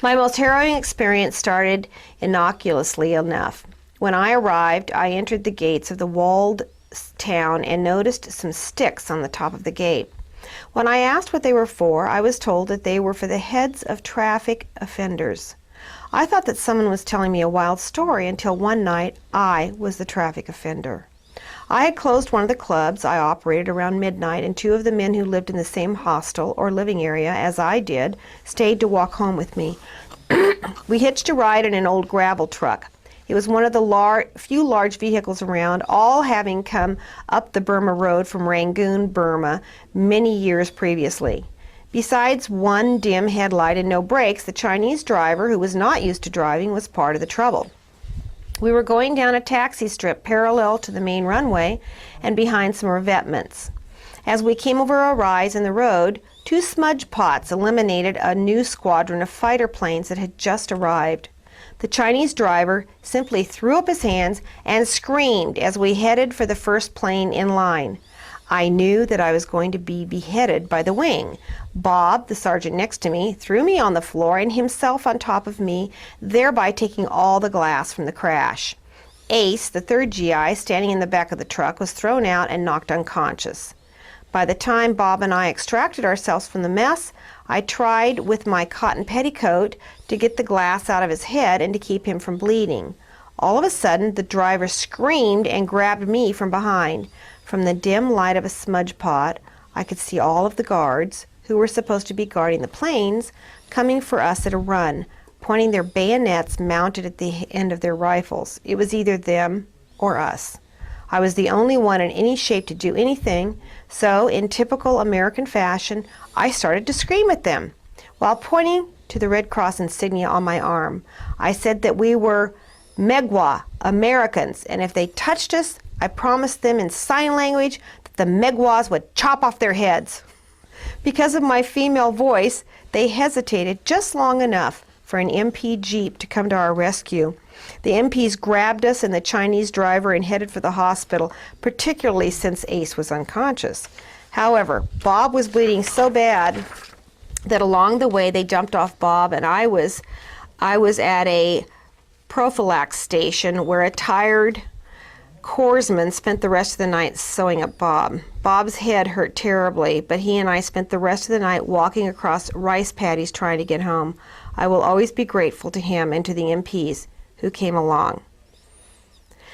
My most harrowing experience started innocuously enough. When I arrived, I entered the gates of the walled town and noticed some sticks on the top of the gate. When I asked what they were for, I was told that they were for the heads of traffic offenders. I thought that someone was telling me a wild story until one night I was the traffic offender. I had closed one of the clubs I operated around midnight, and two of the men who lived in the same hostel or living area as I did stayed to walk home with me. We hitched a ride in an old gravel truck. It was one of the few large vehicles around, all having come up the Burma Road from Rangoon, Burma, many years previously. Besides one dim headlight and no brakes, the Chinese driver, who was not used to driving, was part of the trouble. We were going down a taxi strip parallel to the main runway and behind some revetments. As we came over a rise in the road, two smudge pots eliminated a new squadron of fighter planes that had just arrived. The Chinese driver simply threw up his hands and screamed as we headed for the first plane in line. I knew that I was going to be beheaded by the wing. Bob, the sergeant next to me, threw me on the floor and himself on top of me, thereby taking all the glass from the crash. Ace, the third GI, standing in the back of the truck, was thrown out and knocked unconscious. By the time Bob and I extracted ourselves from the mess, I tried with my cotton petticoat to get the glass out of his head and to keep him from bleeding. All of a sudden, the driver screamed and grabbed me from behind. From the dim light of a smudge pot, I could see all of the guards, who were supposed to be guarding the planes, coming for us at a run, pointing their bayonets mounted at the end of their rifles. It was either them or us. I was the only one in any shape to do anything, so in typical American fashion, I started to scream at them. While pointing to the Red Cross insignia on my arm, I said that we were Megwa, Americans, and if they touched us, I promised them in sign language that the Megwas would chop off their heads. Because of my female voice, they hesitated just long enough for an MP Jeep to come to our rescue. The MPs grabbed us and the Chinese driver and headed for the hospital, particularly since Ace was unconscious. However, Bob was bleeding so bad that along the way they dumped off Bob, and I was at a prophylax station where a tired corpsman spent the rest of the night sewing up Bob. Bob's head hurt terribly, but he and I spent the rest of the night walking across rice paddies trying to get home. I will always be grateful to him and to the MPs who came along.